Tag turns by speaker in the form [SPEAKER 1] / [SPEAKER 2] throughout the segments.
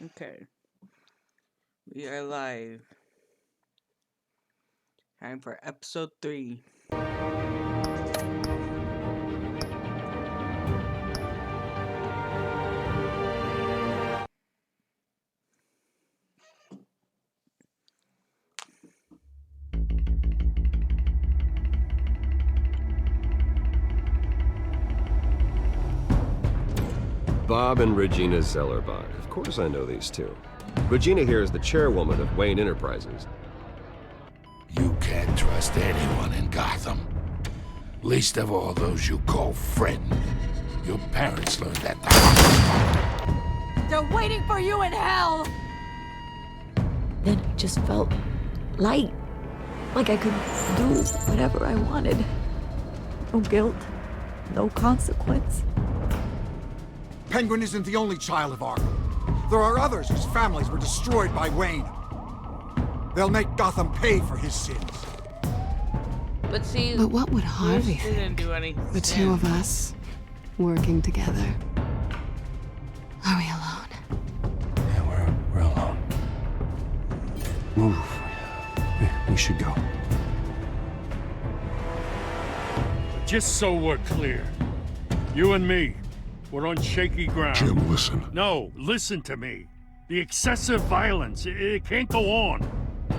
[SPEAKER 1] Okay, we are live. Time for episode 3.
[SPEAKER 2] Bob and Regina Zellerbach. Of course I know these two. Regina here is the chairwoman of Wayne Enterprises.
[SPEAKER 3] You can't trust anyone in Gotham. Least of all those you call friend. Your parents learned that the
[SPEAKER 4] They're waiting for you in hell!
[SPEAKER 5] Then I just felt light. Like I could do whatever I wanted. No guilt, no consequence.
[SPEAKER 6] Penguin isn't the only child of Arkham. There are others whose families were destroyed by Wayne. They'll make Gotham pay for his sins.
[SPEAKER 1] But see,
[SPEAKER 7] But what would Harvey
[SPEAKER 1] Bruce didn't
[SPEAKER 7] think?
[SPEAKER 1] do anything.
[SPEAKER 7] The two of us working together. Are we alone?
[SPEAKER 8] Yeah, we're alone. Move. We should go.
[SPEAKER 9] Just so we're clear, you and me, we're on shaky ground.
[SPEAKER 3] Jim, listen.
[SPEAKER 9] No, listen to me. The excessive violence, it can't go on.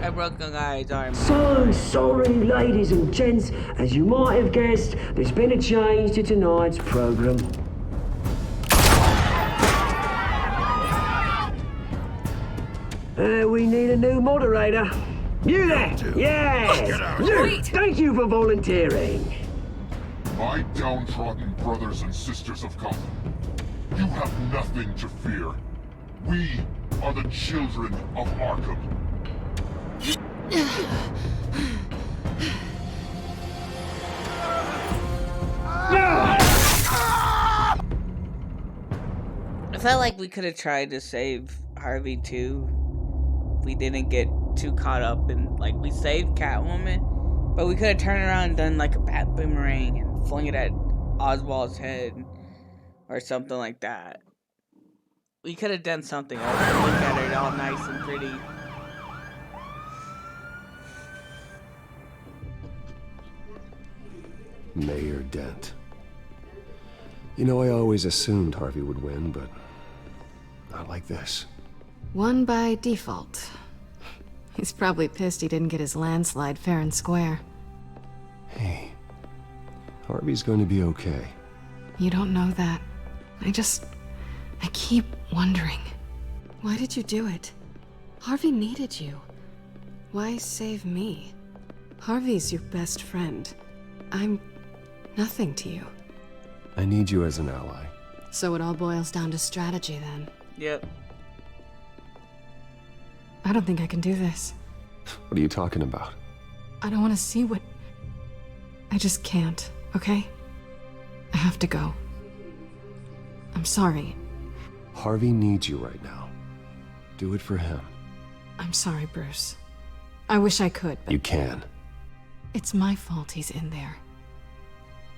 [SPEAKER 1] I broke a guy's arm.
[SPEAKER 10] So sorry, ladies and gents. As you might have guessed, there's been a change to tonight's program. We need a new moderator. You there? Yeah! You! Thank you for volunteering.
[SPEAKER 3] My downtrodden brothers and sisters of Gotham, you have nothing to fear. We are the children of Arkham.
[SPEAKER 1] I felt like we could have tried to save Harvey too. We didn't get too caught up in, like, we saved Catwoman, but we could have turned around and done like a bat boomerang and flung it at Oswald's head or something like that. We could have done something. Or look at it all nice and pretty.
[SPEAKER 2] Mayor Dent. You know, I always assumed Harvey would win, but not like this.
[SPEAKER 7] Won by default. He's probably pissed he didn't get his landslide fair and square.
[SPEAKER 2] Hey, Harvey's going to be okay.
[SPEAKER 7] You don't know that. I keep wondering. Why did you do it? Harvey needed you. Why save me? Harvey's your best friend. I'm nothing to you.
[SPEAKER 2] I need you as an ally.
[SPEAKER 7] So it all boils down to strategy then.
[SPEAKER 1] Yep.
[SPEAKER 7] I don't think I can do this.
[SPEAKER 2] What are you talking about?
[SPEAKER 7] I don't want to see what... I just can't, okay? I have to go. I'm sorry.
[SPEAKER 2] Harvey needs you right now. Do it for him.
[SPEAKER 7] I'm sorry, Bruce. I wish I could, but
[SPEAKER 2] You can.
[SPEAKER 7] it's my fault he's in there.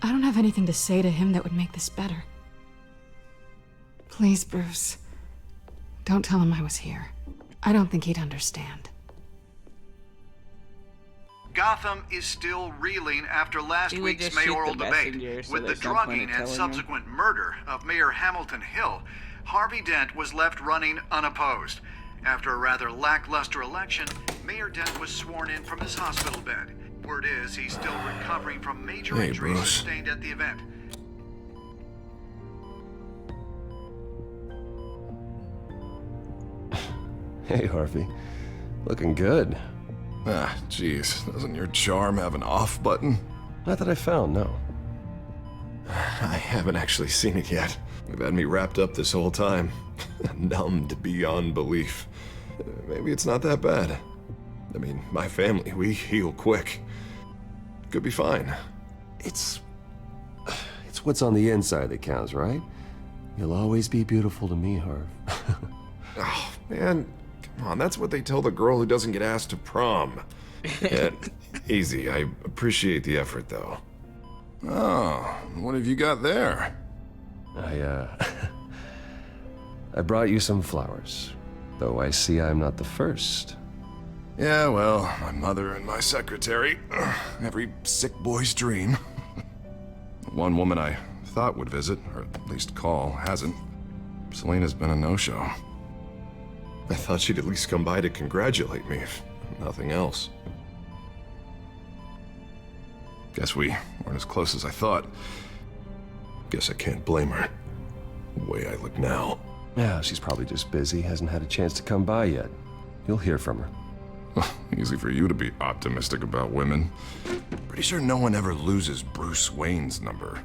[SPEAKER 7] I don't have anything to say to him that would make this better. Please, Bruce. Don't tell him I was here. I don't think he'd understand.
[SPEAKER 11] Gotham is still reeling after last
[SPEAKER 1] He would
[SPEAKER 11] week's
[SPEAKER 1] just shoot
[SPEAKER 11] mayoral
[SPEAKER 1] the
[SPEAKER 11] debate.
[SPEAKER 1] messenger, so
[SPEAKER 11] With the
[SPEAKER 1] there's no point in
[SPEAKER 11] drugging and
[SPEAKER 1] telling him.
[SPEAKER 11] subsequent murder of Mayor Hamilton Hill, Harvey Dent was left running unopposed. After a rather lackluster election, Mayor Dent was sworn in from his hospital bed. Word is he's still recovering from major
[SPEAKER 3] Hey,
[SPEAKER 11] injuries
[SPEAKER 3] Bruce.
[SPEAKER 11] sustained at the event.
[SPEAKER 2] Hey, Harvey. Looking good.
[SPEAKER 8] Ah, jeez. Doesn't your charm have an off button?
[SPEAKER 2] Not that I found, no.
[SPEAKER 8] I haven't actually seen it yet. You've had me wrapped up this whole time. Numbed beyond belief. Maybe it's not that bad. I mean, my family, we heal quick. Could be fine.
[SPEAKER 2] It's what's on the inside that counts, right? You'll always be beautiful to me, Harv.
[SPEAKER 8] Oh, man. Come on, that's what they tell the girl who doesn't get asked to prom. Yeah, easy. I appreciate the effort, though. Oh, what have you got there?
[SPEAKER 2] I brought you some flowers. Though I see I'm not the first.
[SPEAKER 8] Yeah, well, my mother and my secretary. Every sick boy's dream. One woman I thought would visit, or at least call, hasn't. Selena's been a no-show. I thought she'd at least come by to congratulate me, if nothing else. Guess we weren't as close as I thought. Guess I can't blame her. The way I look now.
[SPEAKER 2] Yeah, she's probably just busy, hasn't had a chance to come by yet. You'll hear from her.
[SPEAKER 8] Easy for you to be optimistic about women. Pretty sure no one ever loses Bruce Wayne's number.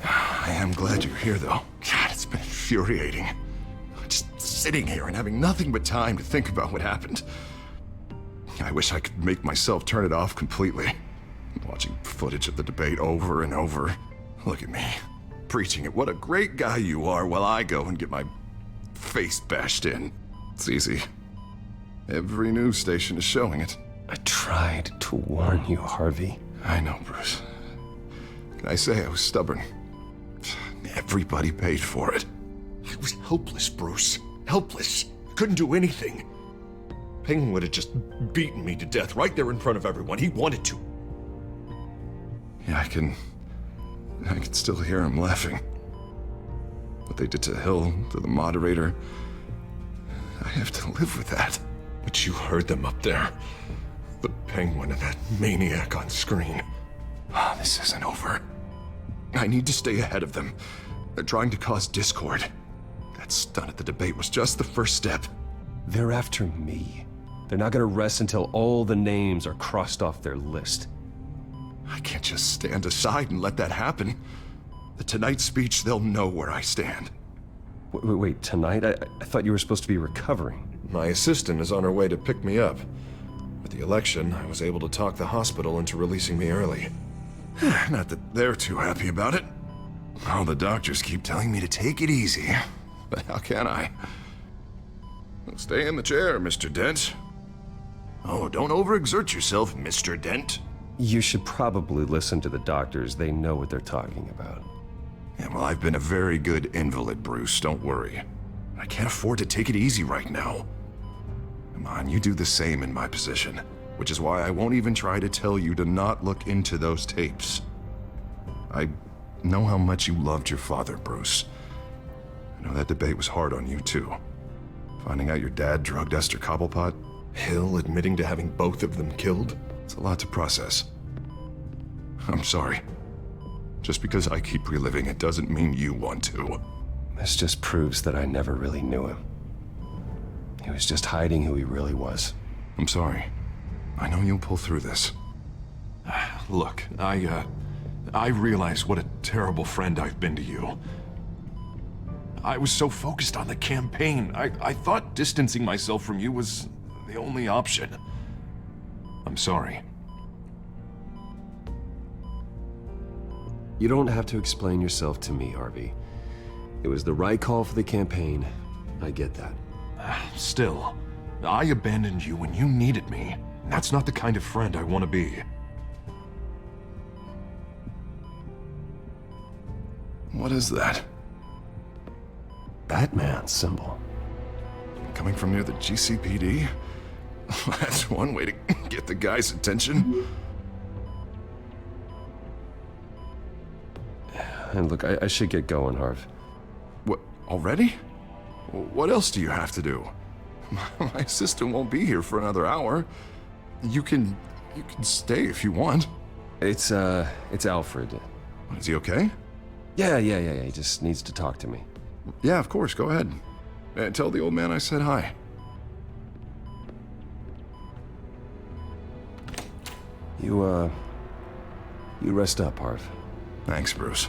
[SPEAKER 8] I am glad you're here, though. God, it's been infuriating. Just sitting here and having nothing but time to think about what happened. I wish I could make myself turn it off completely. Watching footage of the debate over and over. Look at me, preaching at what a great guy you are while I go and get my face bashed in. It's easy. Every news station is showing it.
[SPEAKER 2] I tried to warn you, Harvey.
[SPEAKER 8] I know, Bruce. Can I say I was stubborn? Everybody paid for it. I was helpless, Bruce. Helpless. Couldn't do anything. Penguin would have just beaten me to death right there in front of everyone. He wanted to. Yeah, I can still hear him laughing. What they did to Hill, to the moderator, I have to live with that. But you heard them up there. The Penguin and that maniac on screen. This isn't over. I need to stay ahead of them. They're trying to cause discord. That stunt at the debate was just the first step.
[SPEAKER 2] They're after me. They're not gonna rest until all the names are crossed off their list.
[SPEAKER 8] I can't just stand aside and let that happen. The Tonight speech, they'll know where I stand.
[SPEAKER 2] Wait, tonight? I thought you were supposed to be recovering.
[SPEAKER 8] My assistant is on her way to pick me up. With the election, I was able to talk the hospital into releasing me early. Not that they're too happy about it. All the doctors keep telling me to take it easy. But how can I? Stay in the chair, Mr. Dent. Oh, don't overexert yourself, Mr. Dent.
[SPEAKER 2] You should probably listen to the doctors. They know what they're talking about.
[SPEAKER 8] Yeah, well, I've been a very good invalid, Bruce. Don't worry. I can't afford to take it easy right now. Come on, you do the same in my position. Which is why I won't even try to tell you to not look into those tapes. I know how much you loved your father, Bruce. I know that debate was hard on you, too. Finding out your dad drugged Esther Cobblepot, Hill admitting to having both of them killed, it's a lot to process. I'm sorry. Just because I keep reliving it doesn't mean you want to.
[SPEAKER 2] This just proves that I never really knew him. He was just hiding who he really was.
[SPEAKER 8] I'm sorry. I know you'll pull through this. Look, I realize what a terrible friend I've been to you. I was so focused on the campaign, I thought distancing myself from you was the only option. I'm sorry.
[SPEAKER 2] You don't have to explain yourself to me, Harvey. It was the right call for the campaign. I get that.
[SPEAKER 8] Still, I abandoned you when you needed me. That's not the kind of friend I want to be. What is that?
[SPEAKER 2] Batman symbol.
[SPEAKER 8] Coming from near the GCPD? That's one way to get the guy's attention.
[SPEAKER 2] And look, I should get going, Harv.
[SPEAKER 8] What, already? What else do you have to do? My assistant won't be here for another hour. You can stay if you want.
[SPEAKER 2] It's Alfred.
[SPEAKER 8] Is he okay?
[SPEAKER 2] Yeah. He just needs to talk to me.
[SPEAKER 8] Yeah, of course, go ahead. Tell the old man I said hi.
[SPEAKER 2] You rest up, Harv.
[SPEAKER 8] Thanks, Bruce.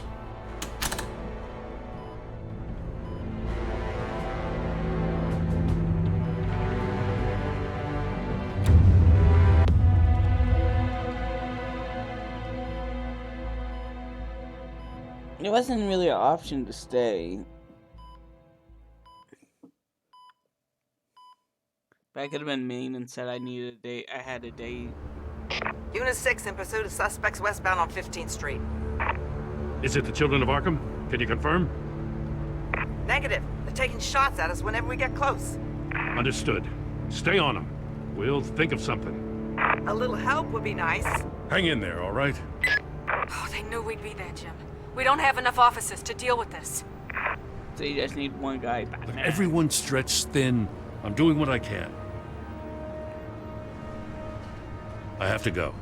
[SPEAKER 1] It wasn't really an option to stay. But I could have been mean and said I needed a date. I had a date.
[SPEAKER 12] Unit 6 in pursuit of suspects westbound on 15th Street.
[SPEAKER 9] Is it the Children of Arkham? Can you confirm?
[SPEAKER 12] Negative. They're taking shots at us whenever we get close.
[SPEAKER 9] Understood. Stay on them. We'll think of something.
[SPEAKER 12] A little help would be nice.
[SPEAKER 9] Hang in there, all right?
[SPEAKER 4] Oh, they knew we'd be there, Jim. We don't have enough officers to deal with this.
[SPEAKER 1] So you just need one guy back there.
[SPEAKER 9] Everyone's stretched thin. I'm doing what I can. I have to go.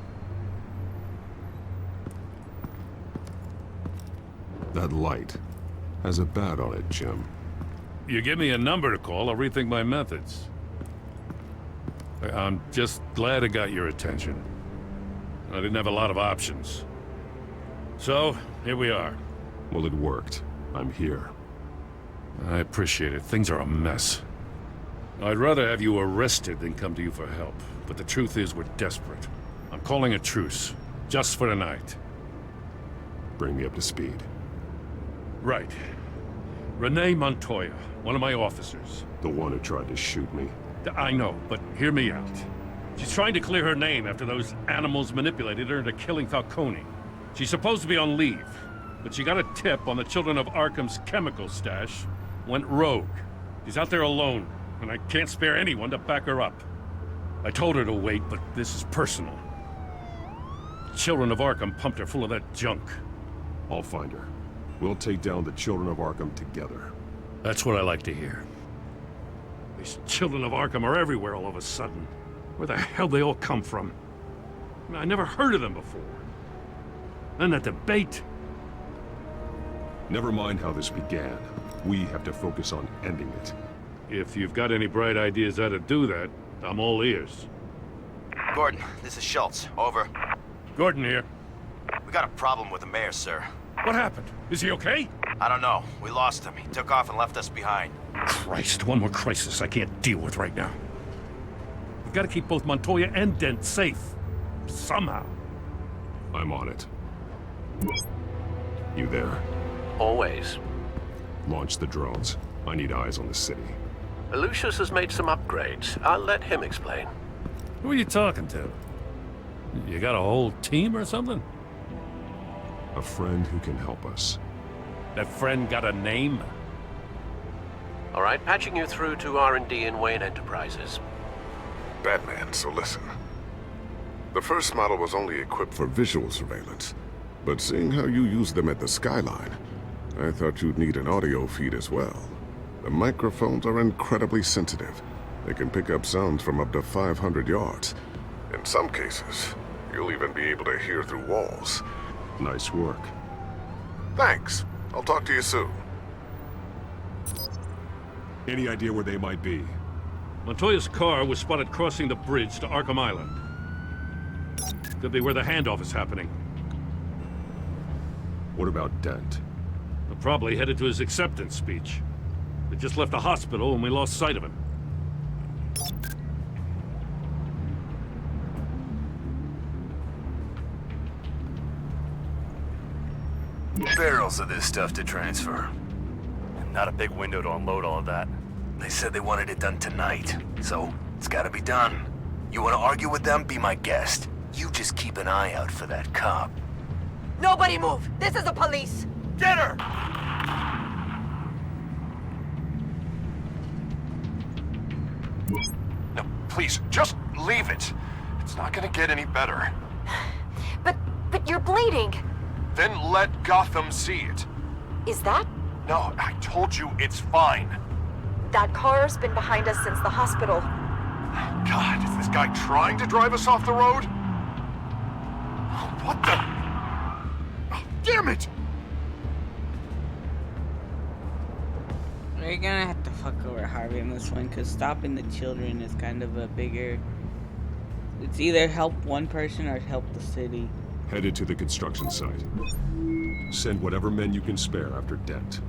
[SPEAKER 2] That light has a bat on it, Jim.
[SPEAKER 9] You give me a number to call, I'll rethink my methods. I'm just glad I got your attention. I didn't have a lot of options. So, here we are.
[SPEAKER 2] Well, it worked. I'm here.
[SPEAKER 9] I appreciate it. Things are a mess. I'd rather have you arrested than come to you for help. But the truth is, we're desperate. I'm calling a truce. Just for tonight.
[SPEAKER 2] Bring me up to speed.
[SPEAKER 9] Right. Renee Montoya, one of my officers.
[SPEAKER 2] The one who tried to shoot me.
[SPEAKER 9] I know, but hear me out. She's trying to clear her name after those animals manipulated her into killing Falcone. She's supposed to be on leave, but she got a tip on the Children of Arkham's chemical stash, went rogue. She's out there alone, and I can't spare anyone to back her up. I told her to wait, but this is personal. Children of Arkham pumped her full of that junk.
[SPEAKER 2] I'll find her. We'll take down the Children of Arkham together.
[SPEAKER 9] That's what I like to hear. These Children of Arkham are everywhere all of a sudden. Where the hell they all come from? I never heard of them before. And that debate.
[SPEAKER 2] Never mind how this began. We have to focus on ending it.
[SPEAKER 9] If you've got any bright ideas how to do that, I'm all ears.
[SPEAKER 13] Gordon, this is Schultz. Over.
[SPEAKER 9] Gordon here.
[SPEAKER 13] We got a problem with the mayor, sir.
[SPEAKER 9] What happened? Is he okay?
[SPEAKER 13] I don't know. We lost him. He took off and left us behind.
[SPEAKER 9] Christ, one more crisis I can't deal with right now. We've got to keep both Montoya and Dent safe. Somehow.
[SPEAKER 2] I'm on it. You there?
[SPEAKER 14] Always.
[SPEAKER 2] Launch the drones. I need eyes on the city.
[SPEAKER 14] Lucius has made some upgrades. I'll let him explain.
[SPEAKER 9] Who are you talking to? You got a whole team or something?
[SPEAKER 2] A friend who can help us.
[SPEAKER 9] That friend got a name?
[SPEAKER 14] All right, patching you through to R&D in Wayne Enterprises.
[SPEAKER 15] Batman, so listen. The first model was only equipped for visual surveillance, but seeing how you use them at the Skyline, I thought you'd need an audio feed as well. The microphones are incredibly sensitive. They can pick up sounds from up to 500 yards. In some cases, you'll even be able to hear through walls.
[SPEAKER 2] Nice work.
[SPEAKER 15] Thanks. I'll talk to you soon.
[SPEAKER 2] Any idea where they might be?
[SPEAKER 9] Montoya's car was spotted crossing the bridge to Arkham Island. Could be where the handoff is happening.
[SPEAKER 2] What about Dent?
[SPEAKER 9] They're probably headed to his acceptance speech. They just left the hospital and we lost sight of him.
[SPEAKER 13] Barrels of this stuff to transfer. Not a big window to unload all of that. They said they wanted it done tonight, so it's gotta be done. You wanna argue with them? Be my guest. You just keep an eye out for that cop.
[SPEAKER 4] Nobody move! This is the police!
[SPEAKER 13] Get her!
[SPEAKER 15] No, please, just leave it. It's not gonna get any better.
[SPEAKER 4] But you're bleeding!
[SPEAKER 15] Then let Gotham see it.
[SPEAKER 4] Is that?
[SPEAKER 15] No, I told you it's fine.
[SPEAKER 4] That car's been behind us since the hospital.
[SPEAKER 15] God, is this guy trying to drive us off the road? What the? Damn it!
[SPEAKER 1] We're gonna have to fuck over Harvey in this one, because stopping the children is kind of a bigger... It's either help one person or help the city.
[SPEAKER 2] Headed to the construction site. Send whatever men you can spare after Dent.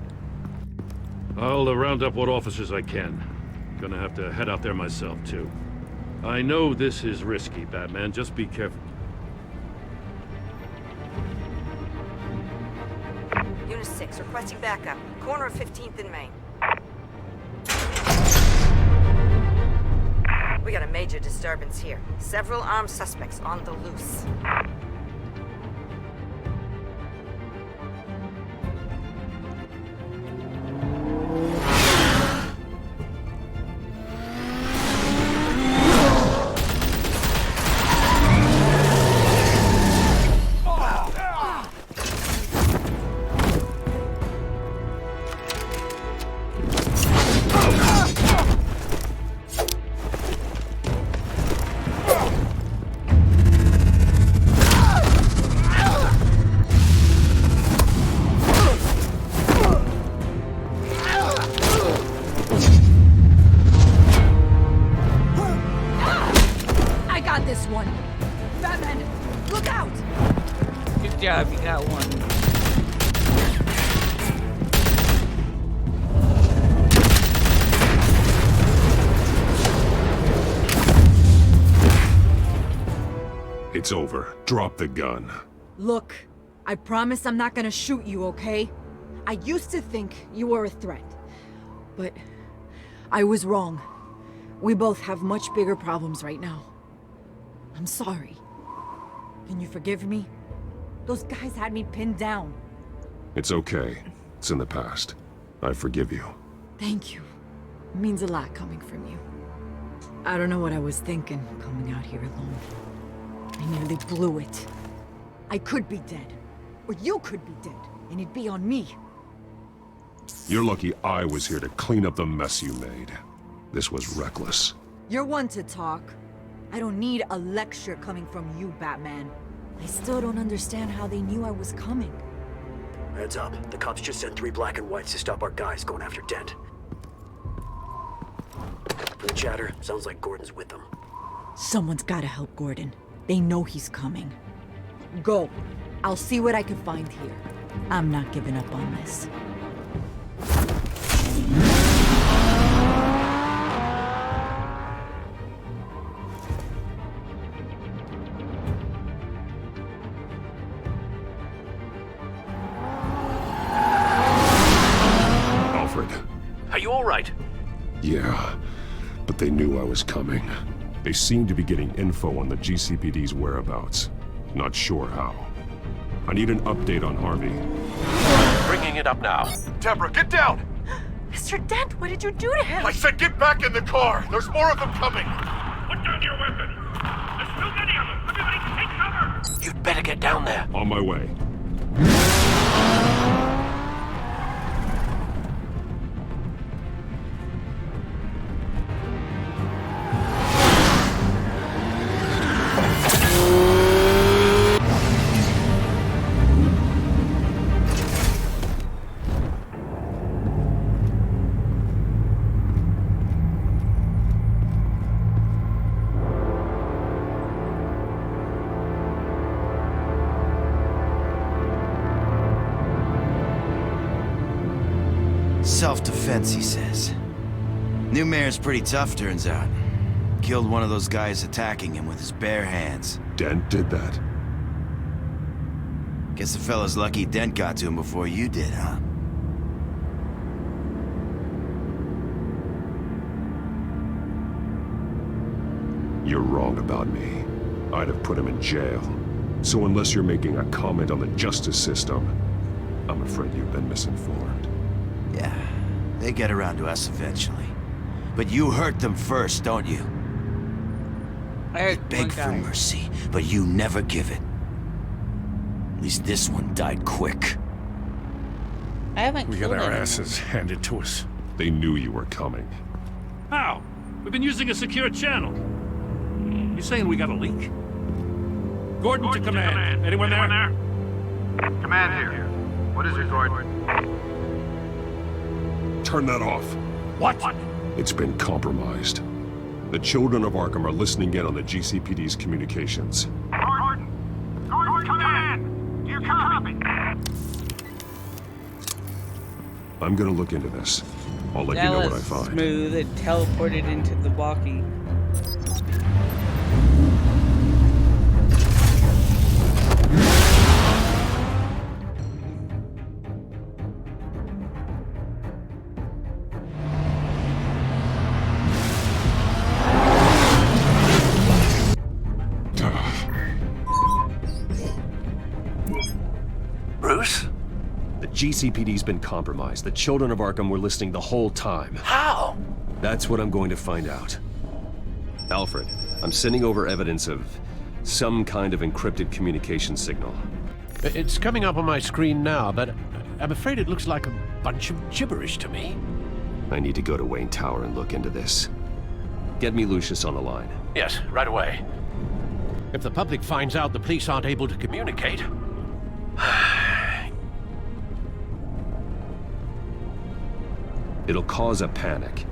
[SPEAKER 9] I'll round up what officers I can. Gonna have to head out there myself, too. I know this is risky, Batman. Just be careful.
[SPEAKER 12] Unit 6, requesting backup. Corner of 15th and Main. We got a major disturbance here. Several armed suspects on the loose.
[SPEAKER 15] It's over. Drop the gun.
[SPEAKER 16] Look, I promise I'm not gonna shoot you, okay? I used to think you were a threat, but I was wrong. We both have much bigger problems right now. I'm sorry. Can you forgive me? Those guys had me pinned down.
[SPEAKER 15] It's okay. It's in the past. I forgive you.
[SPEAKER 16] Thank you. It means a lot coming from you. I don't know what I was thinking coming out here alone. I nearly blew it. I could be dead. Or you could be dead, and it'd be on me.
[SPEAKER 15] You're lucky I was here to clean up the mess you made. This was reckless.
[SPEAKER 16] You're one to talk. I don't need a lecture coming from you, Batman. I still don't understand how they knew I was coming.
[SPEAKER 10] Heads up. The cops just sent 3 black and whites to stop our guys going after Dent. From the chatter, sounds like Gordon's with them.
[SPEAKER 16] Someone's gotta help Gordon. They know he's coming. Go. I'll see what I can find here. I'm not giving up on this.
[SPEAKER 15] Alfred.
[SPEAKER 14] Are you all right?
[SPEAKER 15] Yeah, but they knew I was coming. They seemed to be getting info on the GCPD's whereabouts. Not sure how. I need an update on Harvey.
[SPEAKER 14] Bringing it up now.
[SPEAKER 13] Deborah, get down!
[SPEAKER 16] Mr. Dent, what did you do to him?
[SPEAKER 13] I said get back in the car! There's more of them coming!
[SPEAKER 9] Put down your weapon! There's too many of them! Everybody take cover!
[SPEAKER 14] You'd better get down there.
[SPEAKER 15] On my way.
[SPEAKER 17] Self-defense, he says. New mayor's pretty tough, turns out. Killed one of those guys attacking him with his bare hands.
[SPEAKER 15] Dent did that?
[SPEAKER 17] Guess the fella's lucky Dent got to him before you did, huh?
[SPEAKER 15] You're wrong about me. I'd have put him in jail. So unless you're making a comment on the justice system, I'm afraid you've been misinformed.
[SPEAKER 17] Yeah, they get around to us eventually. But you hurt them first, don't you?
[SPEAKER 1] I
[SPEAKER 17] beg for mercy, but you never give it. At least this one died quick.
[SPEAKER 1] I haven't
[SPEAKER 9] We got our asses handed to us.
[SPEAKER 15] They knew you were coming.
[SPEAKER 9] How? We've been using a secure channel. You saying we got a leak? Gordon to command. Anyone there?
[SPEAKER 18] Command here. What is it, Gordon?
[SPEAKER 15] Turn that off.
[SPEAKER 9] What?
[SPEAKER 15] It's been compromised. The children of Arkham are listening in on the GCPD's communications.
[SPEAKER 18] Gordon! Gordon, command! Do you copy?
[SPEAKER 15] I'm gonna look into this. I'll let
[SPEAKER 1] That
[SPEAKER 15] you know
[SPEAKER 1] was
[SPEAKER 15] what I find.
[SPEAKER 1] smooth. It teleported into the walkie.
[SPEAKER 14] Bruce?
[SPEAKER 2] The GCPD's been compromised. The children of Arkham were listening the whole time.
[SPEAKER 14] How?
[SPEAKER 2] That's what I'm going to find out. Alfred, I'm sending over evidence of some kind of encrypted communication signal.
[SPEAKER 14] It's coming up on my screen now, but I'm afraid it looks like a bunch of gibberish to me.
[SPEAKER 2] I need to go to Wayne Tower and look into this. Get me Lucius on the line.
[SPEAKER 14] Yes, right away. If the public finds out the police aren't able to communicate...
[SPEAKER 2] It'll cause a panic.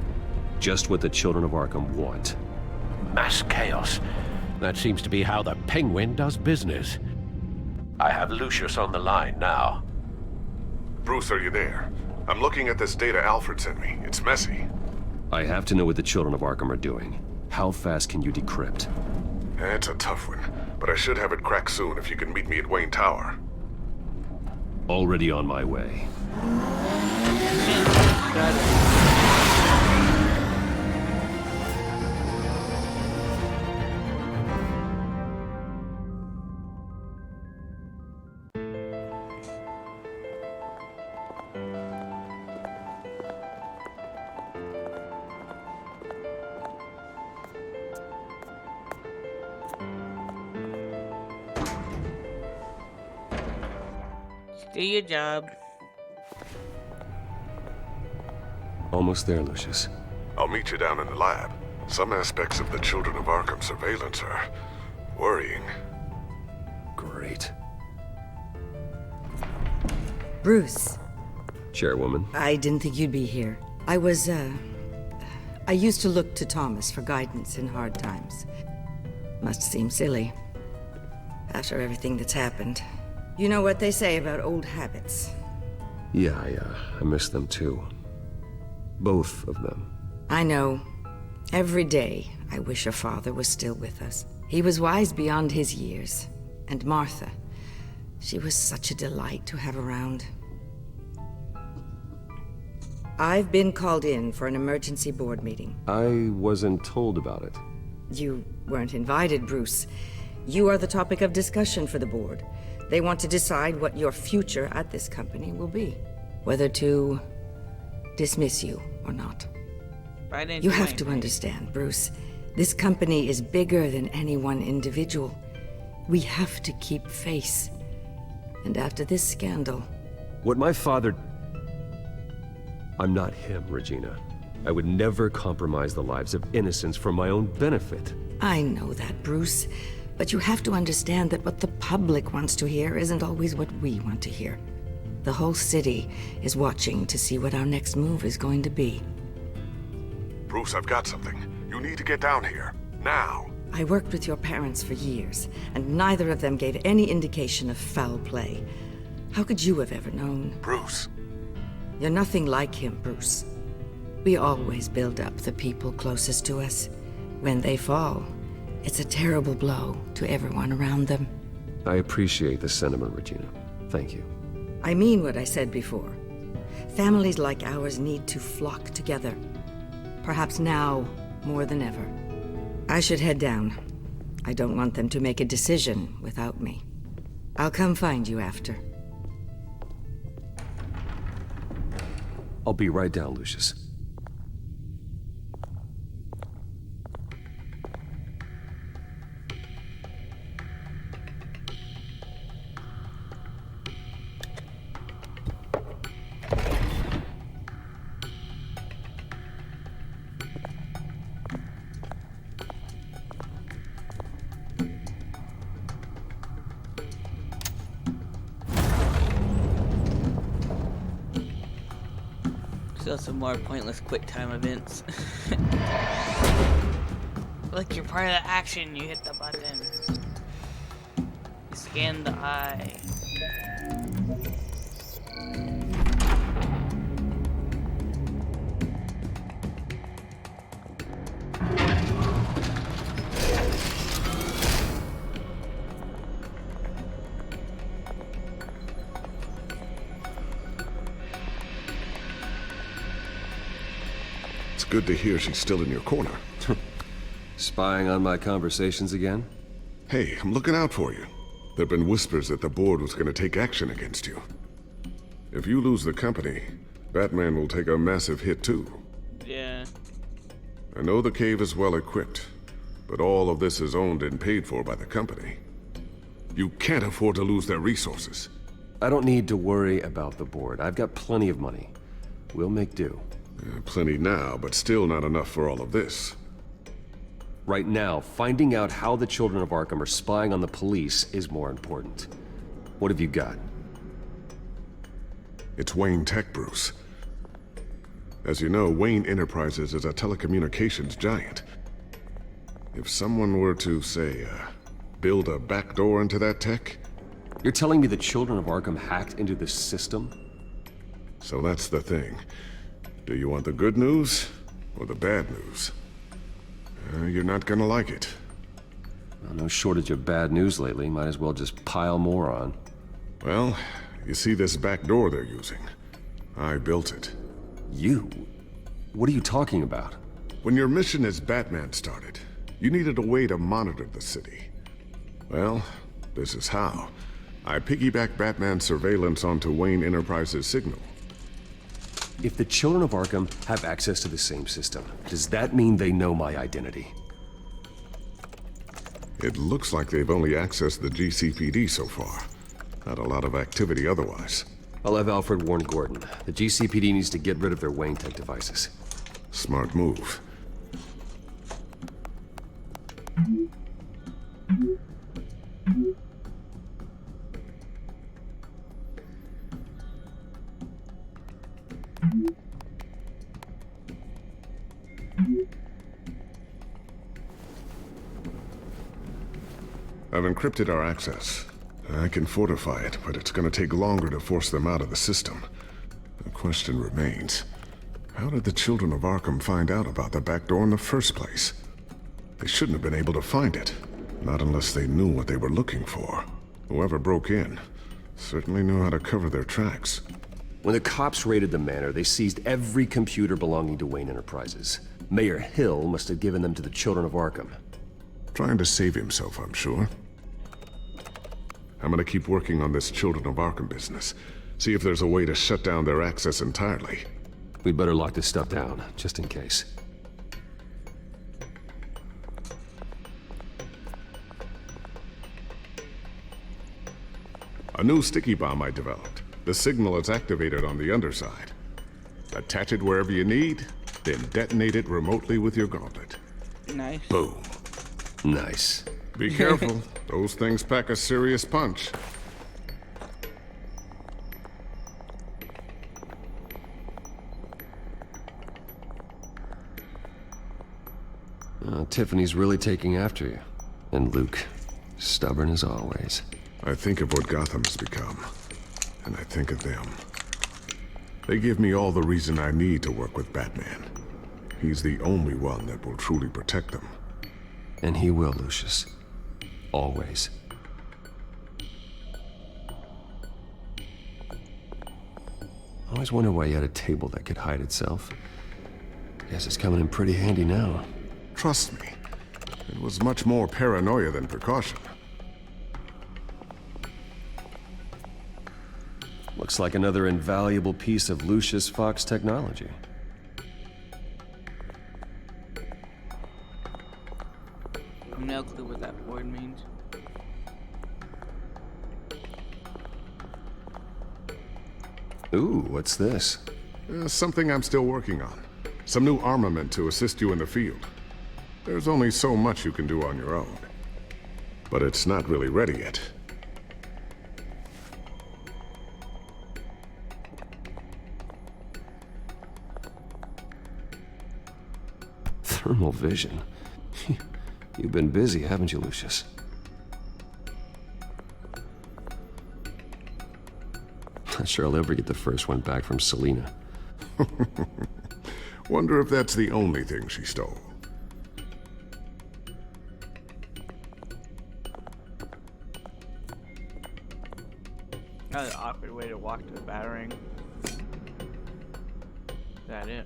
[SPEAKER 2] Just what the children of Arkham want.
[SPEAKER 14] Mass chaos. That seems to be how the Penguin does business. I have Lucius on the line now.
[SPEAKER 15] Bruce, are you there? I'm looking at this data Alfred sent me. It's messy.
[SPEAKER 2] I have to know what the children of Arkham are doing. How fast can you decrypt?
[SPEAKER 15] It's a tough one, but I should have it cracked soon if you can meet me at Wayne Tower.
[SPEAKER 14] Already on my way.
[SPEAKER 1] Do your job.
[SPEAKER 2] Almost there, Lucius.
[SPEAKER 15] I'll meet you down in the lab. Some aspects of the Children of Arkham surveillance are worrying.
[SPEAKER 2] Great.
[SPEAKER 19] Bruce.
[SPEAKER 2] Chairwoman.
[SPEAKER 19] I didn't think you'd be here. I used to look to Thomas for guidance in hard times. Must seem silly. After everything that's happened. You know what they say about old habits.
[SPEAKER 2] Yeah, I miss them too. Both of them.
[SPEAKER 19] I know. Every day, I wish your father was still with us. He was wise beyond his years. And Martha, she was such a delight to have around. I've been called in for an emergency board meeting.
[SPEAKER 2] I wasn't told about it.
[SPEAKER 19] You weren't invited, Bruce. You are the topic of discussion for the board. They want to decide what your future at this company will be. Whether to dismiss you or not. You have to understand, Bruce. This company is bigger than any one individual. We have to keep face. And after this scandal...
[SPEAKER 2] What my father... I'm not him, Regina. I would never compromise the lives of innocents for my own benefit.
[SPEAKER 19] I know that, Bruce. But you have to understand that what the public wants to hear isn't always what we want to hear. The whole city is watching to see what our next move is going to be.
[SPEAKER 15] Bruce, I've got something. You need to get down here. Now.
[SPEAKER 19] I worked with your parents for years, and neither of them gave any indication of foul play. How could you have ever known?
[SPEAKER 15] Bruce.
[SPEAKER 19] You're nothing like him, Bruce. We always build up the people closest to us. When they fall, it's a terrible blow to everyone around them.
[SPEAKER 2] I appreciate the sentiment, Regina. Thank you.
[SPEAKER 19] I mean what I said before. Families like ours need to flock together. Perhaps now more than ever. I should head down. I don't want them to make a decision without me. I'll come find you after.
[SPEAKER 2] I'll be right down, Lucius.
[SPEAKER 1] Still some more pointless quick time events. Like you're part of the action, you hit the button. You scan the eye.
[SPEAKER 15] Good to hear she's still in your corner.
[SPEAKER 2] Spying on my conversations again?
[SPEAKER 15] Hey, I'm looking out for you. There've been whispers that the board was going to take action against you. If you lose the company, Batman will take a massive hit too.
[SPEAKER 1] Yeah.
[SPEAKER 15] I know the cave is well equipped, but all of this is owned and paid for by the company. You can't afford to lose their resources.
[SPEAKER 2] I don't need to worry about the board. I've got plenty of money. We'll make do.
[SPEAKER 15] Plenty now, but still not enough for all of this.
[SPEAKER 2] Right now, finding out how the Children of Arkham are spying on the police is more important. What have you got?
[SPEAKER 15] It's Wayne Tech, Bruce. As you know, Wayne Enterprises is a telecommunications giant. If someone were to, say, build a backdoor into that tech...
[SPEAKER 2] You're telling me the Children of Arkham hacked into the system?
[SPEAKER 15] So that's the thing. Do you want the good news or the bad news? You're not gonna like it.
[SPEAKER 2] Well, no shortage of bad news lately. Might as well just pile more on.
[SPEAKER 15] Well, you see this back door they're using? I built it.
[SPEAKER 2] You? What are you talking about?
[SPEAKER 15] When your mission as Batman started, you needed a way to monitor the city. Well, this is how. I piggybacked Batman's surveillance onto Wayne Enterprises' signal.
[SPEAKER 2] If the Children of Arkham have access to the same system, does that mean they know my identity?
[SPEAKER 15] It looks like they've only accessed the GCPD so far. Not a lot of activity otherwise.
[SPEAKER 2] I'll have Alfred warn Gordon. The GCPD needs to get rid of their Wayne tech devices.
[SPEAKER 15] Smart move. I've encrypted our access. I can fortify it, but it's gonna take longer to force them out of the system. The question remains, how did the Children of Arkham find out about the back door in the first place? They shouldn't have been able to find it, not unless they knew what they were looking for. Whoever broke in certainly knew how to cover their tracks.
[SPEAKER 2] When the cops raided the manor, they seized every computer belonging to Wayne Enterprises. Mayor Hill must have given them to the Children of Arkham.
[SPEAKER 15] Trying to save himself, I'm sure. I'm gonna keep working on this Children of Arkham business. See if there's a way to shut down their access entirely.
[SPEAKER 2] We'd better lock this stuff down, just in case.
[SPEAKER 15] A new sticky bomb I developed. The signal is activated on the underside. Attach it wherever you need, then detonate it remotely with your gauntlet.
[SPEAKER 1] Nice.
[SPEAKER 15] Boom.
[SPEAKER 2] Nice.
[SPEAKER 15] Be careful. Those things pack a serious punch.
[SPEAKER 2] Tiffany's really taking after you. And Luke, stubborn as always.
[SPEAKER 15] I think of what Gotham's become, and I think of them. They give me all the reason I need to work with Batman. He's the only one that will truly protect them.
[SPEAKER 2] And he will, Lucius. Always. I always wondered why you had a table that could hide itself. Guess it's coming in pretty handy now.
[SPEAKER 15] Trust me, it was much more paranoia than precaution.
[SPEAKER 2] Looks like another invaluable piece of Lucius Fox technology.
[SPEAKER 1] I have no clue what that word means.
[SPEAKER 2] Ooh, what's this?
[SPEAKER 15] Something I'm still working on. Some new armament to assist you in the field. There's only so much you can do on your own. But it's not really ready yet.
[SPEAKER 2] Thermal vision. You've been busy, haven't you, Lucius? Not sure I'll ever get the first one back from Selina.
[SPEAKER 15] Wonder if that's the only thing she stole.
[SPEAKER 1] Another awkward way to walk to the battering. Is that it?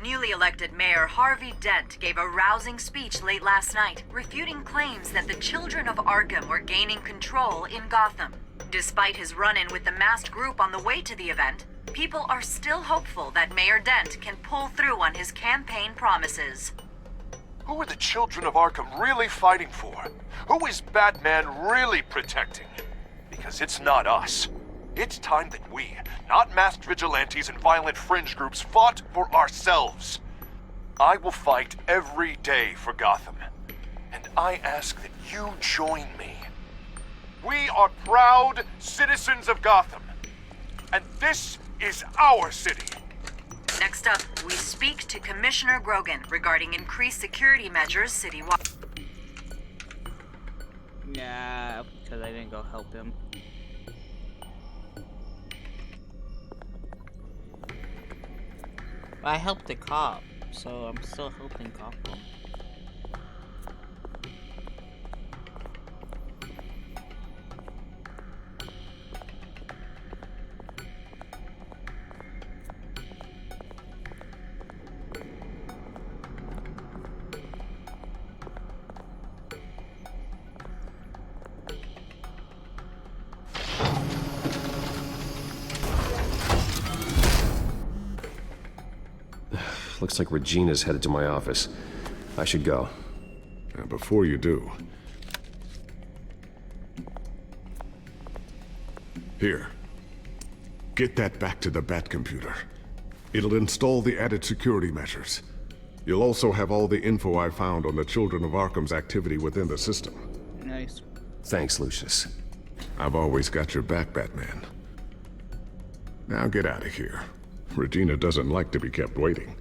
[SPEAKER 20] Newly elected Mayor Harvey Dent gave a rousing speech late last night, refuting claims that the Children of Arkham were gaining control in Gotham. Despite his run-in with the masked group on the way to the event, people are still hopeful that Mayor Dent can pull through on his campaign promises.
[SPEAKER 13] Who are the Children of Arkham really fighting for? Who is Batman really protecting? Because it's not us. It's time that we, not masked vigilantes and violent fringe groups, fought for ourselves. I will fight every day for Gotham. And I ask that you join me. We are proud citizens of Gotham. And this is our city.
[SPEAKER 20] Next up, we speak to Commissioner Grogan regarding increased security measures citywide.
[SPEAKER 1] Yeah, because I didn't go help him. I helped the cop, so I'm still helping Gotham.
[SPEAKER 2] Looks like Regina's headed to my office. I should go.
[SPEAKER 15] Before you do... Here. Get that back to the Bat computer. It'll install the added security measures. You'll also have all the info I found on the Children of Arkham's activity within the system.
[SPEAKER 1] Nice.
[SPEAKER 2] Thanks, Lucius.
[SPEAKER 15] I've always got your back, Batman. Now get out of here. Regina doesn't like to be kept waiting.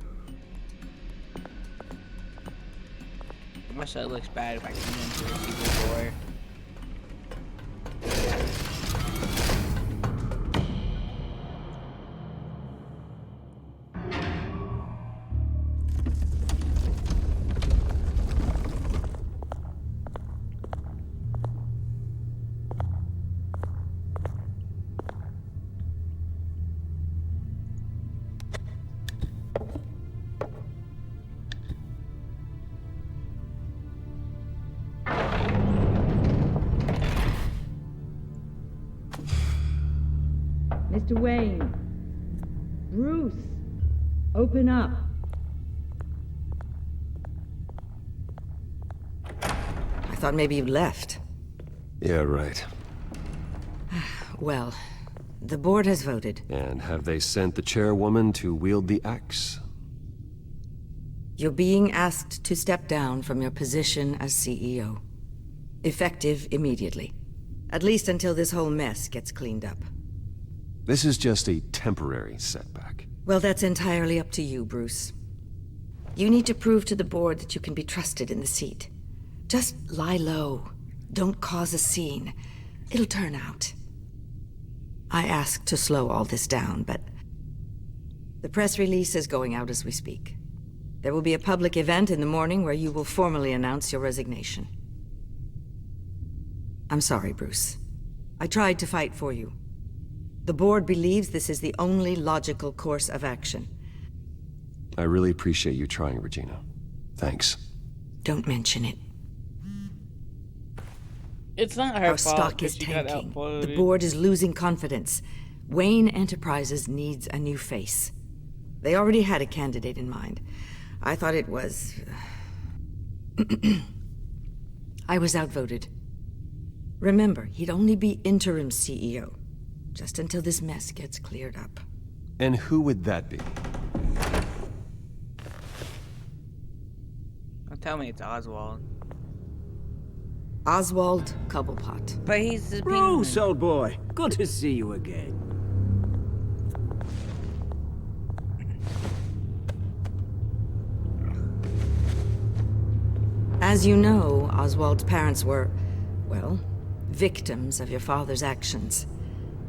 [SPEAKER 1] Wish that looks bad if I come into a secret door.
[SPEAKER 21] Mr. Wayne. Bruce. Open up.
[SPEAKER 19] I thought maybe you'd left.
[SPEAKER 2] Yeah, right.
[SPEAKER 19] Well, the board has voted.
[SPEAKER 2] And have they sent the chairwoman to wield the axe?
[SPEAKER 19] You're being asked to step down from your position as CEO. Effective immediately. At least until this whole mess gets cleaned up.
[SPEAKER 2] This is just a temporary setback.
[SPEAKER 19] Well, that's entirely up to you, Bruce. You need to prove to the board that you can be trusted in the seat. Just lie low. Don't cause a scene. It'll turn out. I asked to slow all this down, but the press release is going out as we speak. There will be a public event in the morning where you will formally announce your resignation. I'm sorry, Bruce. I tried to fight for you. The board believes this is the only logical course of action.
[SPEAKER 2] I really appreciate you trying, Regina. Thanks.
[SPEAKER 19] Don't mention it.
[SPEAKER 1] It's not her
[SPEAKER 19] Our
[SPEAKER 1] fault.
[SPEAKER 19] stock is tanking. The board is losing confidence. Wayne Enterprises needs a new face. They already had a candidate in mind. I thought it was... I was outvoted. Remember, he'd only be interim CEO. Just until this mess gets cleared up.
[SPEAKER 2] And who would that be?
[SPEAKER 1] Don't tell me it's Oswald.
[SPEAKER 19] Oswald Cobblepot.
[SPEAKER 1] But he's the
[SPEAKER 10] Bruce, old boy. Good to see you again.
[SPEAKER 19] As you know, Oswald's parents were, well, victims of your father's actions.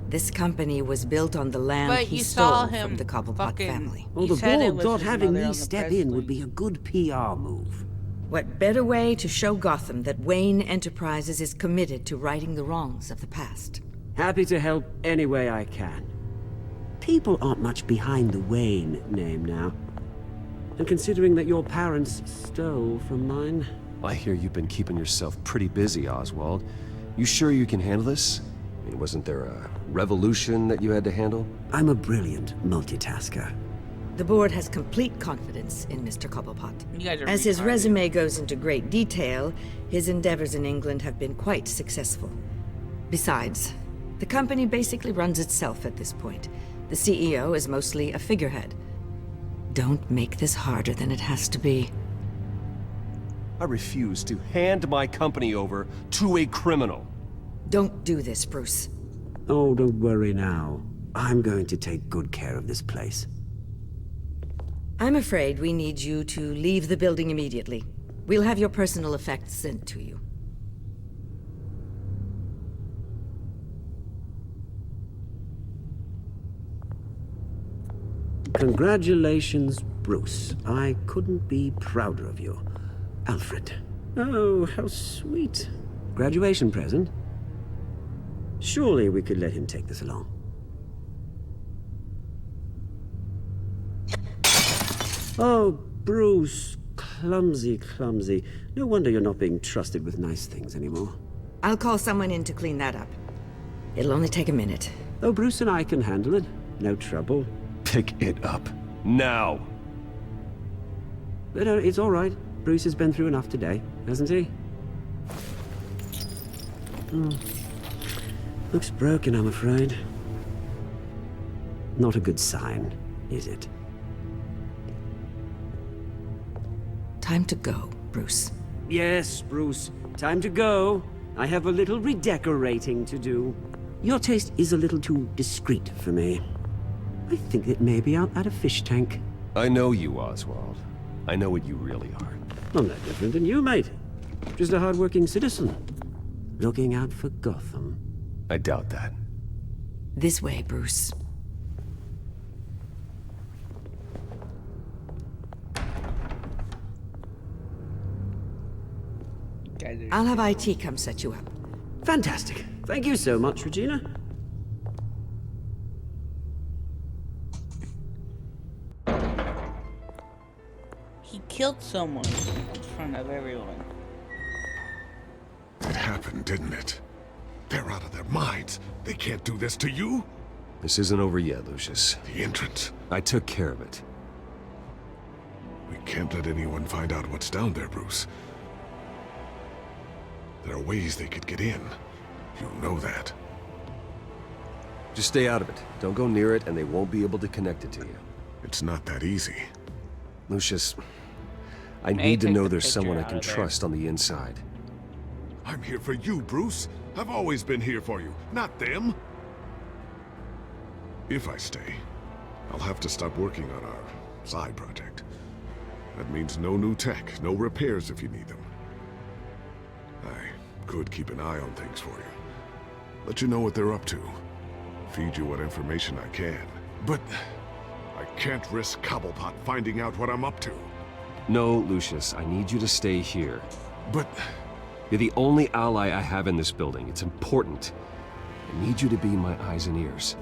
[SPEAKER 19] This company was built on the land
[SPEAKER 1] But
[SPEAKER 19] he
[SPEAKER 1] you
[SPEAKER 19] stole
[SPEAKER 1] saw him
[SPEAKER 19] from the Cobblepot family.
[SPEAKER 10] Well, the board thought having me step in would be a good PR move.
[SPEAKER 19] What better way to show Gotham that Wayne Enterprises is committed to righting the wrongs of the past?
[SPEAKER 10] Happy to help any way I can. People aren't much behind the Wayne name now. And considering that your parents stole from mine...
[SPEAKER 2] I hear you've been keeping yourself pretty busy, Oswald. You sure you can handle this? I mean, wasn't there a revolution that you had to handle?
[SPEAKER 10] I'm a brilliant multitasker.
[SPEAKER 19] The board has complete confidence in Mr. Cobblepot.
[SPEAKER 1] You guys are
[SPEAKER 19] As his
[SPEAKER 1] retarded.
[SPEAKER 19] resume goes into great detail, his endeavors in England have been quite successful. Besides, the company basically runs itself at this point. The CEO is mostly a figurehead. Don't make this harder than it has to be.
[SPEAKER 2] I refuse to hand my company over to a criminal.
[SPEAKER 19] Don't do this, Bruce.
[SPEAKER 10] Oh, don't worry now. I'm going to take good care of this place.
[SPEAKER 19] I'm afraid we need you to leave the building immediately. We'll have your personal effects sent to you.
[SPEAKER 10] Congratulations, Bruce. I couldn't be prouder of you. Alfred. Oh, how sweet. Graduation present? Surely we could let him take this along. Oh, Bruce. Clumsy, clumsy. No wonder you're not being trusted with nice things anymore.
[SPEAKER 19] I'll call someone in to clean that up. It'll only take a minute.
[SPEAKER 10] Oh, Bruce and I can handle it. No trouble.
[SPEAKER 2] Pick it up. Now!
[SPEAKER 10] No, it's all right. Bruce has been through enough today, hasn't he? Looks broken, I'm afraid. Not a good sign, is it?
[SPEAKER 19] Time to go, Bruce.
[SPEAKER 10] Yes, Bruce. Time to go. I have a little redecorating to do. Your taste is a little too discreet for me. I think it may be out at a fish tank.
[SPEAKER 2] I know you, Oswald. I know what you really are.
[SPEAKER 10] I'm no different than you, mate. Just a hard-working citizen. Looking out for Gotham.
[SPEAKER 2] I doubt that.
[SPEAKER 19] This way, Bruce. I'll have IT come set you up.
[SPEAKER 10] Fantastic. Thank you so much, Regina.
[SPEAKER 1] He killed someone in front of everyone.
[SPEAKER 15] It happened, didn't it? They're out of their minds. They can't do this to you.
[SPEAKER 2] This isn't over yet, Lucius.
[SPEAKER 15] The entrance.
[SPEAKER 2] I took care of it.
[SPEAKER 15] We can't let anyone find out what's down there, Bruce. There are ways they could get in. You know that.
[SPEAKER 2] Just stay out of it. Don't go near it, and they won't be able to connect it to you.
[SPEAKER 15] It's not that easy.
[SPEAKER 2] Lucius, I need to know there's someone I can trust on the inside.
[SPEAKER 15] I'm here for you, Bruce. I've always been here for you, not them. If I stay, I'll have to stop working on our side project. That means no new tech, no repairs if you need them. I could keep an eye on things for you. Let you know what they're up to. Feed you what information I can. But I can't risk Cobblepot finding out what I'm up to.
[SPEAKER 2] No, Lucius, I need you to stay here.
[SPEAKER 15] But
[SPEAKER 2] you're the only ally I have in this building. It's important. I need you to be my eyes and ears.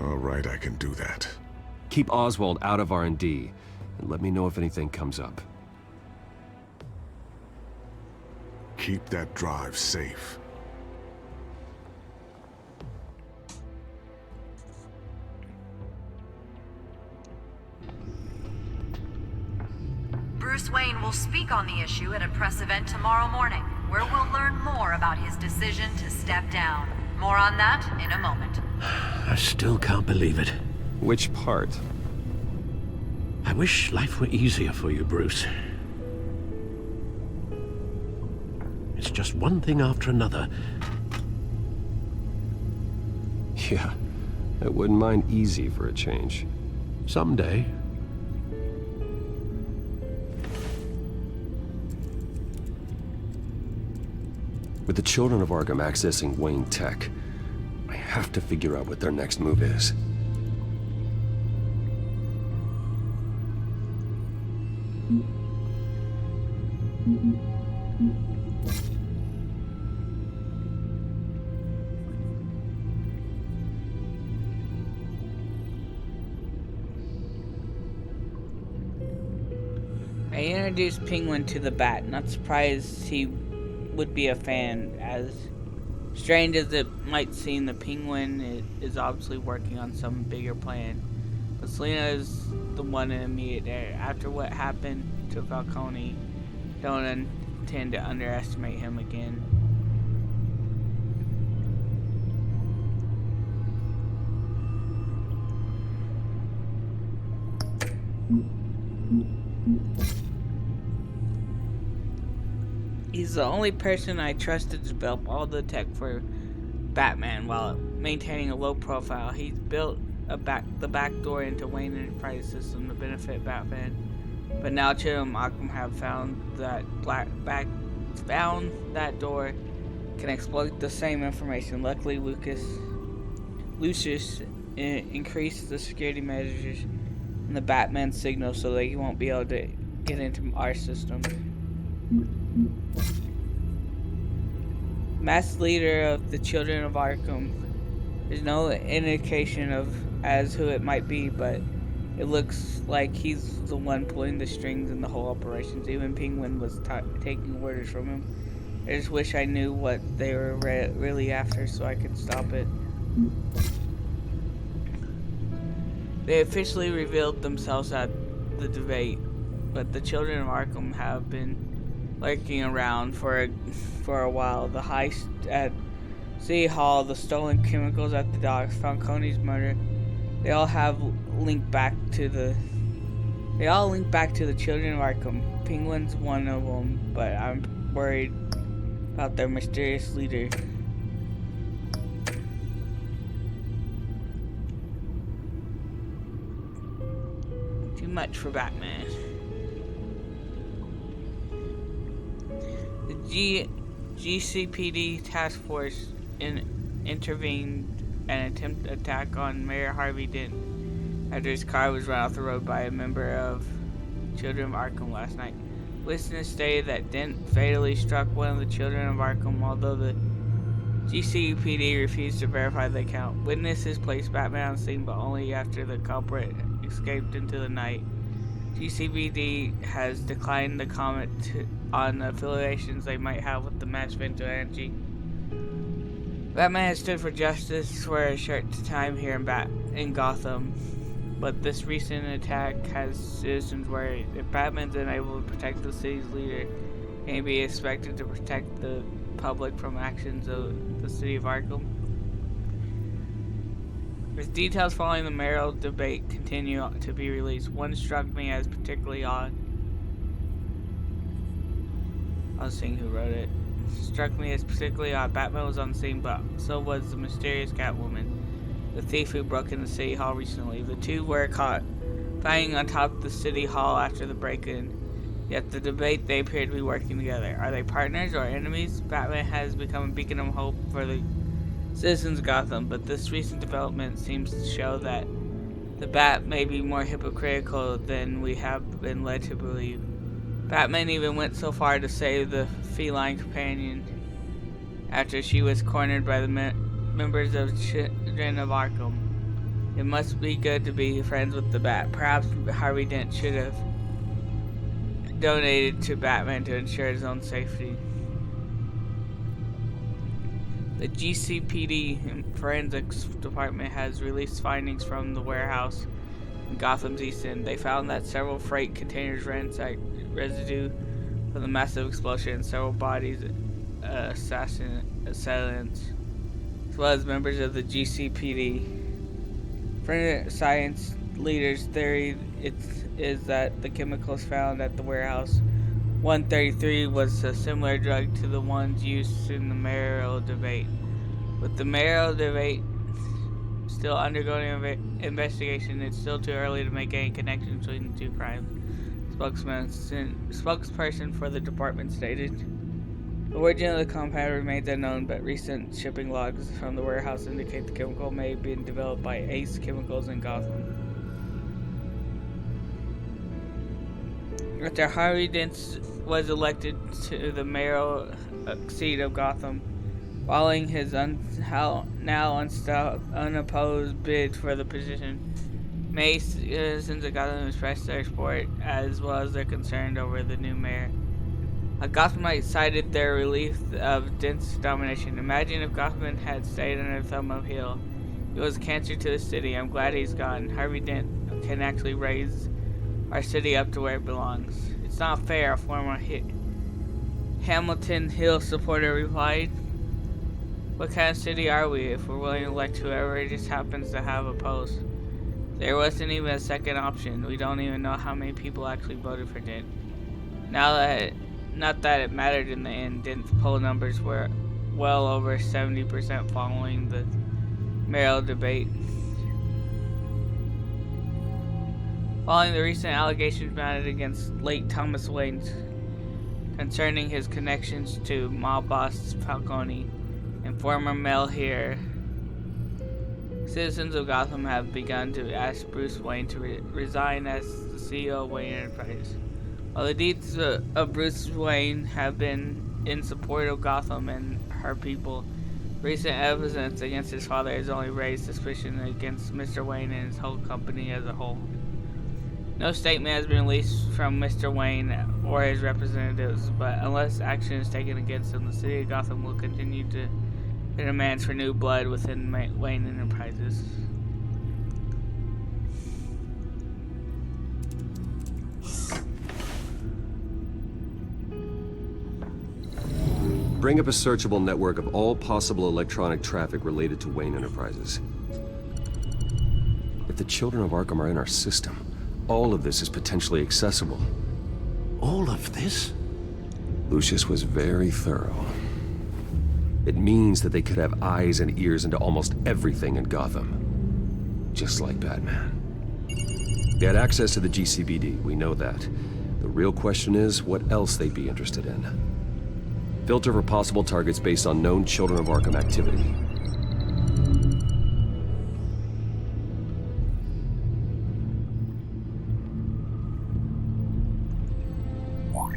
[SPEAKER 15] All right, I can do that.
[SPEAKER 2] Keep Oswald out of R&D, and let me know if anything comes up.
[SPEAKER 15] Keep that drive safe.
[SPEAKER 20] Bruce Wayne will speak on the issue at a press event tomorrow morning, where we'll learn more about his decision to step down. More on that in a moment.
[SPEAKER 14] I still can't believe it.
[SPEAKER 2] Which part?
[SPEAKER 14] I wish life were easier for you, Bruce. It's just one thing after another.
[SPEAKER 2] Yeah, I wouldn't mind easy for a change.
[SPEAKER 14] Someday.
[SPEAKER 2] With the children of Arkham accessing Wayne Tech, I have to figure out what their next move is.
[SPEAKER 1] I introduced Penguin to the Bat, not surprised he would be a fan. As strange as it might seem, the Penguin is obviously working on some bigger plan. But Selina is the one in immediate there. After what happened to Falcone, don't intend to underestimate him again. He's the only person I trust to develop all the tech for Batman while maintaining a low profile. He's built the back door into Wayne Enterprise system to benefit Batman. But now Children of Arkham have found that that door can exploit the same information. Luckily, Lucius increased the security measures and the Batman signal so that he won't be able to get into our system. Masked leader of the Children of Arkham. There's no indication of as who it might be, but it looks like he's the one pulling the strings in the whole operations. Even Penguin was taking orders from him. I just wish I knew what they were really after so I could stop it. They officially revealed themselves at the debate, but the Children of Arkham have been lurking around for a while. The heist at City Hall, the stolen chemicals at the docks, Falcone's murder, they all link back to the Children of Arkham. Penguin's one of them, but I'm worried about their mysterious leader. Too much for Batman. The GCPD task force intervened and attempted attack on Mayor Harvey Dent after his car was run off the road by a member of Children of Arkham last night. Witnesses stated that Dent fatally struck one of the Children of Arkham, although the GCPD refused to verify the account. Witnesses placed Batman on scene, but only after the culprit escaped into the night. GCPD has declined to comment on the affiliations they might have with the mass vigilante. Batman has stood for justice for a short time here in Gotham, but this recent attack has citizens worried. If Batman's unable to protect the city's leader, can he be expected to protect the public from actions of the city of Arkham? As details following the mayoral debate continue to be released, one struck me as particularly odd. I was seeing who wrote it. Struck me as particularly odd. Batman was on the scene, but so was the mysterious Catwoman, the thief who broke into City Hall recently. The two were caught fighting on top of the City Hall after the break-in. Yet the debate, they appear to be working together. Are they partners or enemies? Batman has become a beacon of hope for the citizens of Gotham, but this recent development seems to show that the Bat may be more hypocritical than we have been led to believe. Batman even went so far to save the feline companion after she was cornered by the members of Children of Arkham. It must be good to be friends with the Bat. Perhaps Harvey Dent should have donated to Batman to ensure his own safety. The GCPD Forensics Department has released findings from the warehouse in Gotham's East End. They found that several freight containers ransacked residue from the massive explosion and several bodies assailants, as well as members of the GCPD. Forensic science leaders' theory is that the chemicals found at the warehouse 133 was a similar drug to the ones used in the mayoral debate. With the mayoral debate still undergoing investigation, it's still too early to make any connections between the two crimes. Spokesperson for the department stated, the origin of the compound remains unknown, but recent shipping logs from the warehouse indicate the chemical may have been developed by Ace Chemicals in Gotham. After Harvey Dent was elected to the mayoral seat of Gotham, following his unopposed bid for the position, many citizens of Gotham expressed their support as well as their concern over the new mayor. A Gothamite cited their relief of Dent's domination. Imagine if Gotham had stayed under the thumb of Hill. He was a cancer to the city. I'm glad he's gone. Harvey Dent can actually raise our city up to where it belongs. It's not fair, a former Hamilton Hill supporter replied. What kind of city are we if we're willing to elect whoever just happens to have a post? There wasn't even a second option. We don't even know how many people actually voted for Dent. Not that it mattered in the end. Dent's poll numbers were well over 70% following the mayoral debate. Following the recent allegations mounted against late Thomas Wayne concerning his connections to mob boss Falcone and former mayor Citizens of Gotham have begun to ask Bruce Wayne to resign as the CEO of Wayne Enterprises. While the deeds of Bruce Wayne have been in support of Gotham and her people, recent evidence against his father has only raised suspicion against Mr. Wayne and his whole company as a whole. No statement has been released from Mr. Wayne or his representatives, but unless action is taken against him, the city of Gotham will continue to demand for new blood within Wayne Enterprises.
[SPEAKER 2] Bring up a searchable network of all possible electronic traffic related to Wayne Enterprises. If the children of Arkham are in our system, all of this is potentially accessible.
[SPEAKER 14] All of this?
[SPEAKER 2] Lucius was very thorough. It means that they could have eyes and ears into almost everything in Gotham. Just like Batman. They had access to the GCPD, we know that. The real question is what else they'd be interested in. Filter for possible targets based on known Children of Arkham activity.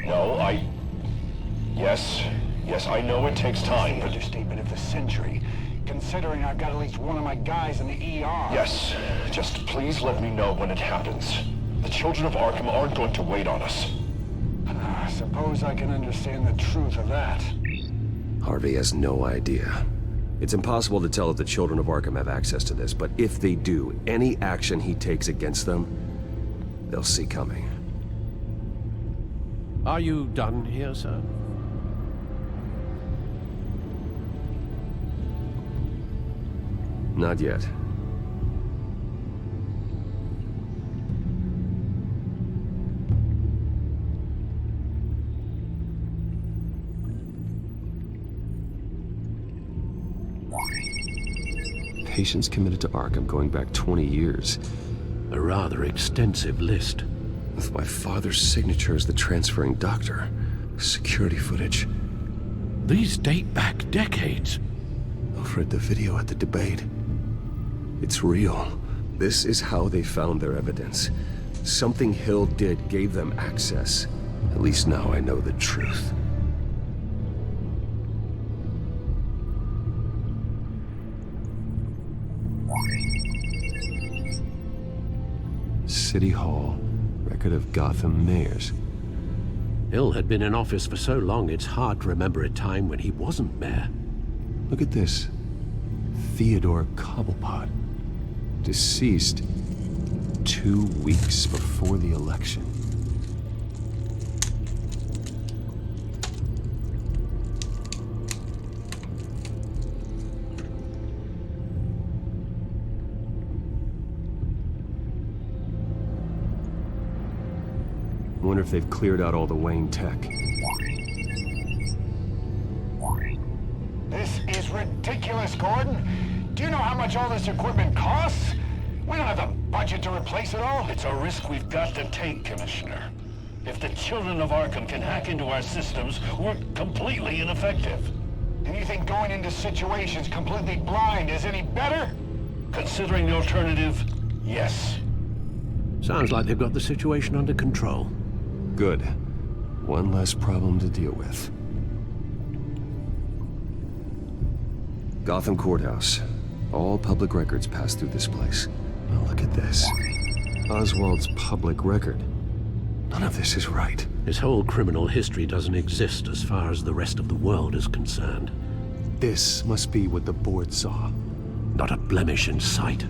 [SPEAKER 5] No, Yes, I know it takes time, but... Understatement of the century, considering I've got at least one of my guys in the ER. Yes, just please let me know when it happens. The Children of Arkham aren't going to wait on us. I suppose I can understand the truth of that.
[SPEAKER 2] Harvey has no idea. It's impossible to tell if the Children of Arkham have access to this, but if they do, any action he takes against them, they'll see coming.
[SPEAKER 14] Are you done here, sir?
[SPEAKER 2] Not yet. Patients committed to Arkham going back 20 years.
[SPEAKER 14] A rather extensive list.
[SPEAKER 2] With my father's signature as the transferring doctor. Security footage.
[SPEAKER 14] These date back decades.
[SPEAKER 2] I've read the video at the debate. It's real. This is how they found their evidence. Something Hill did gave them access. At least now I know the truth. City Hall. Record of Gotham mayors.
[SPEAKER 14] Hill had been in office for so long, it's hard to remember a time when he wasn't mayor.
[SPEAKER 2] Look at this. Theodore Cobblepot. Deceased 2 weeks before the election. Wonder if they've cleared out all the Wayne tech.
[SPEAKER 5] This is ridiculous, Gordon. Do you know how much all this equipment costs? We don't have the budget to replace it all.
[SPEAKER 9] It's a risk we've got to take, Commissioner. If the Children of Arkham can hack into our systems, we're completely ineffective.
[SPEAKER 5] And you think going into situations completely blind is any better?
[SPEAKER 9] Considering the alternative, yes.
[SPEAKER 14] Sounds like they've got the situation under control.
[SPEAKER 2] Good. One less problem to deal with. Gotham Courthouse. All public records pass through this place. Now look at this. Oswald's public record. None of this is right.
[SPEAKER 14] His whole criminal history doesn't exist as far as the rest of the world is concerned.
[SPEAKER 2] This must be what the board saw.
[SPEAKER 14] Not a blemish in sight.